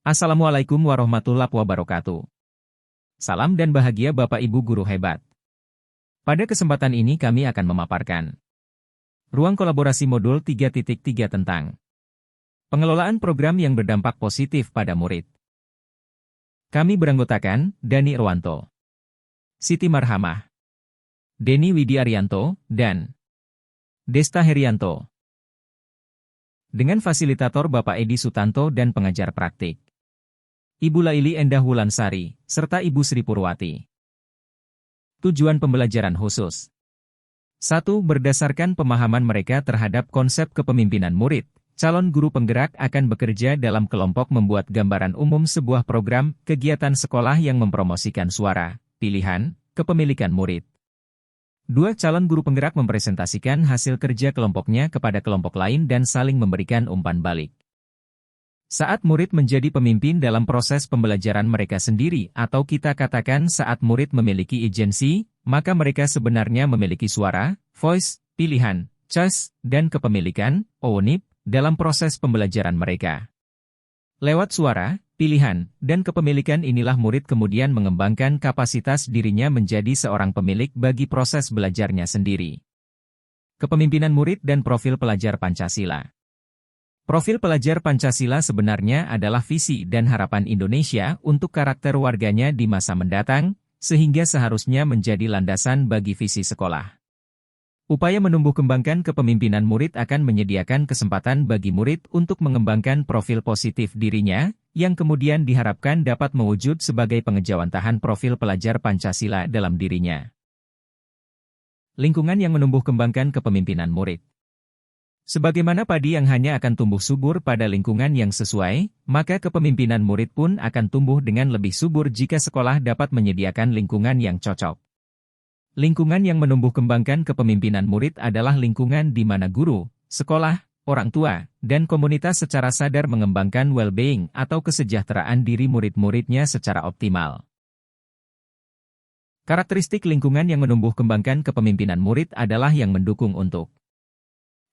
Assalamualaikum warahmatullahi wabarakatuh. Salam dan bahagia Bapak Ibu guru hebat. Pada kesempatan ini kami akan memaparkan ruang kolaborasi modul 3.3 tentang pengelolaan program yang berdampak positif pada murid. Kami beranggotakan Dani Irwanto, Siti Marhamah, Denny Widiaryanto, dan Desta Herianto. Dengan fasilitator Bapak Edi Sutanto dan pengajar praktik Ibu Laili Endah Wulansari, serta Ibu Sri Purwati. Tujuan pembelajaran khusus 1. Berdasarkan pemahaman mereka terhadap konsep kepemimpinan murid, calon guru penggerak akan bekerja dalam kelompok membuat gambaran umum sebuah program kegiatan sekolah yang mempromosikan suara, pilihan, kepemilikan murid. 2. Calon guru penggerak mempresentasikan hasil kerja kelompoknya kepada kelompok lain dan saling memberikan umpan balik. Saat murid menjadi pemimpin dalam proses pembelajaran mereka sendiri atau kita katakan saat murid memiliki agensi, maka mereka sebenarnya memiliki suara, voice, pilihan, choice, dan kepemilikan, ownership, dalam proses pembelajaran mereka. Lewat suara, pilihan, dan kepemilikan inilah murid kemudian mengembangkan kapasitas dirinya menjadi seorang pemilik bagi proses belajarnya sendiri. Kepemimpinan murid dan profil pelajar Pancasila. Profil pelajar Pancasila sebenarnya adalah visi dan harapan Indonesia untuk karakter warganya di masa mendatang, sehingga seharusnya menjadi landasan bagi visi sekolah. Upaya menumbuh kembangkan kepemimpinan murid akan menyediakan kesempatan bagi murid untuk mengembangkan profil positif dirinya, yang kemudian diharapkan dapat mewujud sebagai pengejawantahan profil pelajar Pancasila dalam dirinya. Lingkungan yang menumbuh kembangkan kepemimpinan murid. Sebagaimana padi yang hanya akan tumbuh subur pada lingkungan yang sesuai, maka kepemimpinan murid pun akan tumbuh dengan lebih subur jika sekolah dapat menyediakan lingkungan yang cocok. Lingkungan yang menumbuh kembangkan kepemimpinan murid adalah lingkungan di mana guru, sekolah, orang tua, dan komunitas secara sadar mengembangkan well-being atau kesejahteraan diri murid-muridnya secara optimal. Karakteristik lingkungan yang menumbuh kembangkan kepemimpinan murid adalah yang mendukung untuk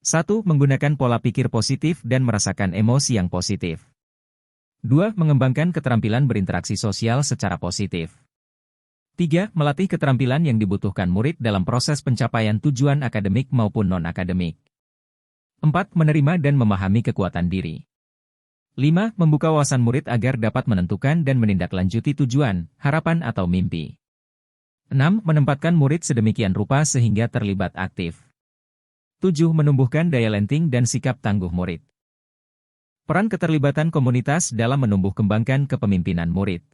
1. Menggunakan pola pikir positif dan merasakan emosi yang positif. 2. Mengembangkan keterampilan berinteraksi sosial secara positif. 3. Melatih keterampilan yang dibutuhkan murid dalam proses pencapaian tujuan akademik maupun non-akademik. 4. Menerima dan memahami kekuatan diri. 5. Membuka wawasan murid agar dapat menentukan dan menindaklanjuti tujuan, harapan atau mimpi. 6. Menempatkan murid sedemikian rupa sehingga terlibat aktif. 7. Menumbuhkan daya lenting dan sikap tangguh murid. Peran keterlibatan komunitas dalam menumbuh kembangkan kepemimpinan murid.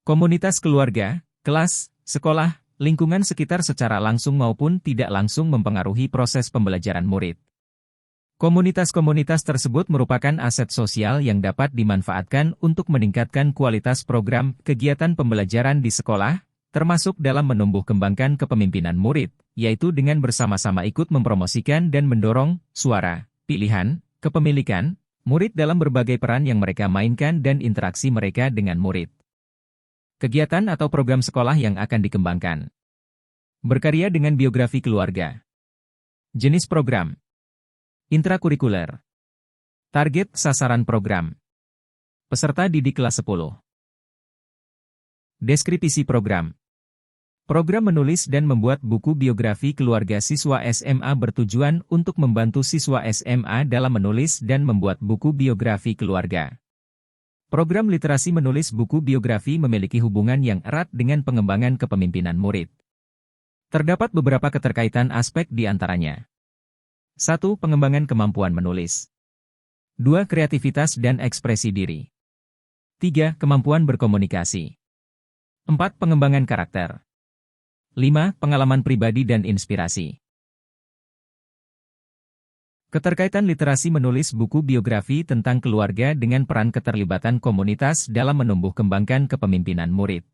Komunitas keluarga, kelas, sekolah, lingkungan sekitar secara langsung maupun tidak langsung mempengaruhi proses pembelajaran murid. Komunitas-komunitas tersebut merupakan aset sosial yang dapat dimanfaatkan untuk meningkatkan kualitas program kegiatan pembelajaran di sekolah, termasuk dalam menumbuh kembangkan kepemimpinan murid, yaitu dengan bersama-sama ikut mempromosikan dan mendorong suara, pilihan, kepemilikan, murid dalam berbagai peran yang mereka mainkan dan interaksi mereka dengan murid. Kegiatan atau program sekolah yang akan dikembangkan. Berkarya dengan biografi keluarga. Jenis program. Intrakurikuler. Target sasaran program. Peserta didik kelas 10. Deskripsi program. Program menulis dan membuat buku biografi keluarga siswa SMA bertujuan untuk membantu siswa SMA dalam menulis dan membuat buku biografi keluarga. Program literasi menulis buku biografi memiliki hubungan yang erat dengan pengembangan kepemimpinan murid. Terdapat beberapa keterkaitan aspek di antaranya. 1. Pengembangan kemampuan menulis. 2. Kreativitas dan ekspresi diri. 3. Kemampuan berkomunikasi. 4. Pengembangan karakter. 5. Pengalaman pribadi dan inspirasi. Keterkaitan literasi menulis buku biografi tentang keluarga dengan peran keterlibatan komunitas dalam menumbuh kembangkan kepemimpinan murid.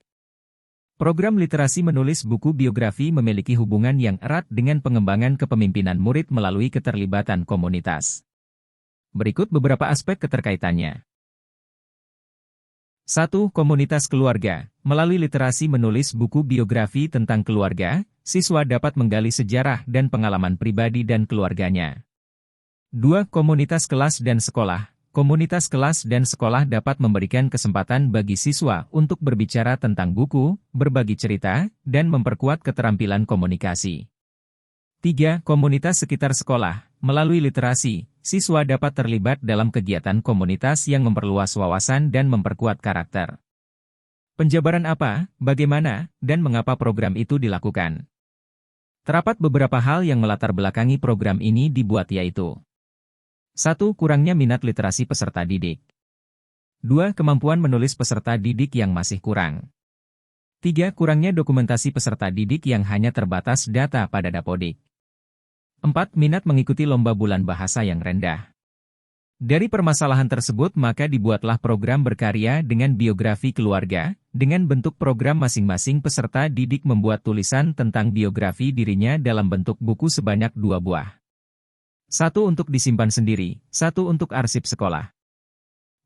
Program literasi menulis buku biografi memiliki hubungan yang erat dengan pengembangan kepemimpinan murid melalui keterlibatan komunitas. Berikut beberapa aspek keterkaitannya. 1. Komunitas keluarga. Melalui literasi menulis buku biografi tentang keluarga, siswa dapat menggali sejarah dan pengalaman pribadi dan keluarganya. 2. Komunitas kelas dan sekolah. Komunitas kelas dan sekolah dapat memberikan kesempatan bagi siswa untuk berbicara tentang buku, berbagi cerita, dan memperkuat keterampilan komunikasi. 3. Komunitas sekitar sekolah. Melalui literasi, siswa dapat terlibat dalam kegiatan komunitas yang memperluas wawasan dan memperkuat karakter. Penjabaran apa, bagaimana, dan mengapa program itu dilakukan? Terdapat beberapa hal yang melatar belakangi program ini dibuat, yaitu 1. Kurangnya minat literasi peserta didik. 2. Kemampuan menulis peserta didik yang masih kurang. 3. Kurangnya dokumentasi peserta didik yang hanya terbatas data pada Dapodik. 4. Minat mengikuti lomba bulan bahasa yang rendah. Dari permasalahan tersebut maka dibuatlah program berkarya dengan biografi keluarga, dengan bentuk program masing-masing peserta didik membuat tulisan tentang biografi dirinya dalam bentuk buku sebanyak 2 buah. 1 untuk disimpan sendiri, 1 untuk arsip sekolah.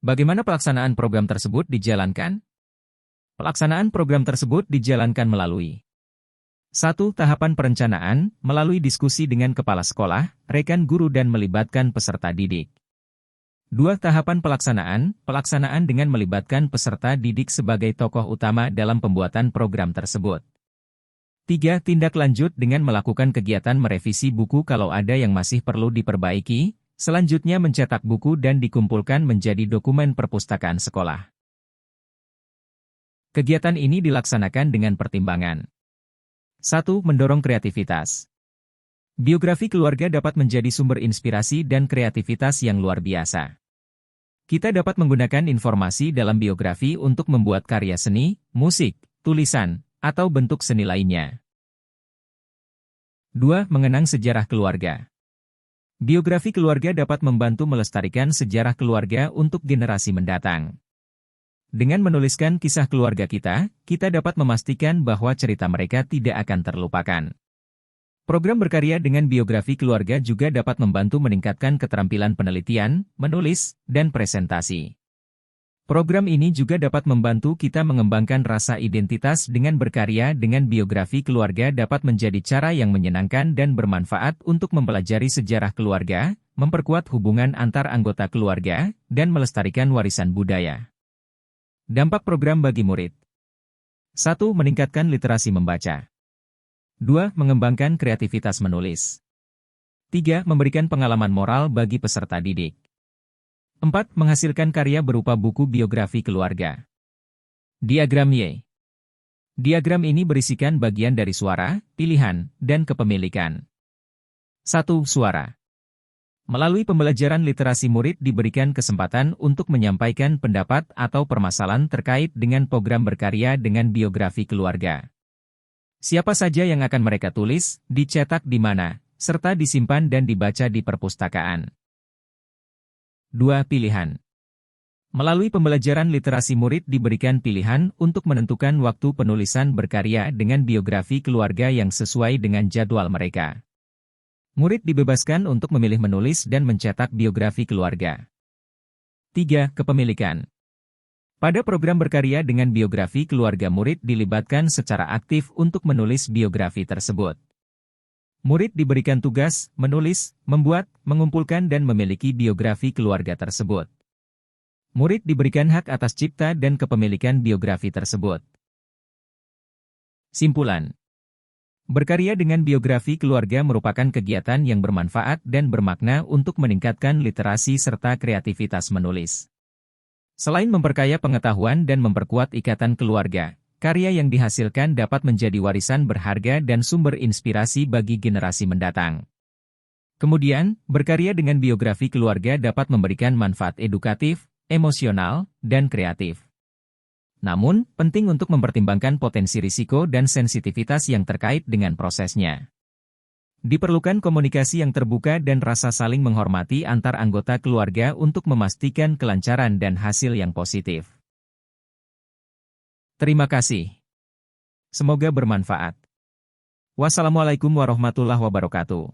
Bagaimana pelaksanaan program tersebut dijalankan? Pelaksanaan program tersebut dijalankan melalui 1. Tahapan perencanaan, melalui diskusi dengan kepala sekolah, rekan guru dan melibatkan peserta didik. 2. Tahapan pelaksanaan dengan melibatkan peserta didik sebagai tokoh utama dalam pembuatan program tersebut. 3. Tindak lanjut dengan melakukan kegiatan merevisi buku kalau ada yang masih perlu diperbaiki, selanjutnya mencetak buku dan dikumpulkan menjadi dokumen perpustakaan sekolah. Kegiatan ini dilaksanakan dengan pertimbangan 1. Mendorong kreativitas. Biografi keluarga dapat menjadi sumber inspirasi dan kreativitas yang luar biasa. Kita dapat menggunakan informasi dalam biografi untuk membuat karya seni, musik, tulisan, atau bentuk seni lainnya. 2. Mengenang sejarah keluarga. Biografi keluarga dapat membantu melestarikan sejarah keluarga untuk generasi mendatang. Dengan menuliskan kisah keluarga kita dapat memastikan bahwa cerita mereka tidak akan terlupakan. Program berkarya dengan biografi keluarga juga dapat membantu meningkatkan keterampilan penelitian, menulis, dan presentasi. Program ini juga dapat membantu kita mengembangkan rasa identitas dengan berkarya dengan biografi keluarga dapat menjadi cara yang menyenangkan dan bermanfaat untuk mempelajari sejarah keluarga, memperkuat hubungan antar anggota keluarga, dan melestarikan warisan budaya. Dampak program bagi murid. 1. Meningkatkan literasi membaca. 2. Mengembangkan kreativitas menulis. 3. Memberikan pengalaman moral bagi peserta didik. 4. Menghasilkan karya berupa buku biografi keluarga. Diagram Y. Diagram ini berisikan bagian dari suara, pilihan, dan kepemilikan. 1. Suara. Melalui pembelajaran literasi murid diberikan kesempatan untuk menyampaikan pendapat atau permasalahan terkait dengan program berkarya dengan biografi keluarga. Siapa saja yang akan mereka tulis, dicetak di mana, serta disimpan dan dibaca di perpustakaan. 2. Pilihan. Melalui pembelajaran literasi murid diberikan pilihan untuk menentukan waktu penulisan berkarya dengan biografi keluarga yang sesuai dengan jadwal mereka. Murid dibebaskan untuk memilih menulis dan mencetak biografi keluarga. 3. Kepemilikan. Pada program berkarya dengan biografi keluarga murid dilibatkan secara aktif untuk menulis biografi tersebut. Murid diberikan tugas, menulis, membuat, mengumpulkan dan memiliki biografi keluarga tersebut. Murid diberikan hak atas cipta dan kepemilikan biografi tersebut. Simpulan. Berkarya dengan biografi keluarga merupakan kegiatan yang bermanfaat dan bermakna untuk meningkatkan literasi serta kreativitas menulis. Selain memperkaya pengetahuan dan memperkuat ikatan keluarga, karya yang dihasilkan dapat menjadi warisan berharga dan sumber inspirasi bagi generasi mendatang. Kemudian, berkarya dengan biografi keluarga dapat memberikan manfaat edukatif, emosional, dan kreatif. Namun, penting untuk mempertimbangkan potensi risiko dan sensitivitas yang terkait dengan prosesnya. Diperlukan komunikasi yang terbuka dan rasa saling menghormati antar anggota keluarga untuk memastikan kelancaran dan hasil yang positif. Terima kasih. Semoga bermanfaat. Wassalamualaikum warahmatullahi wabarakatuh.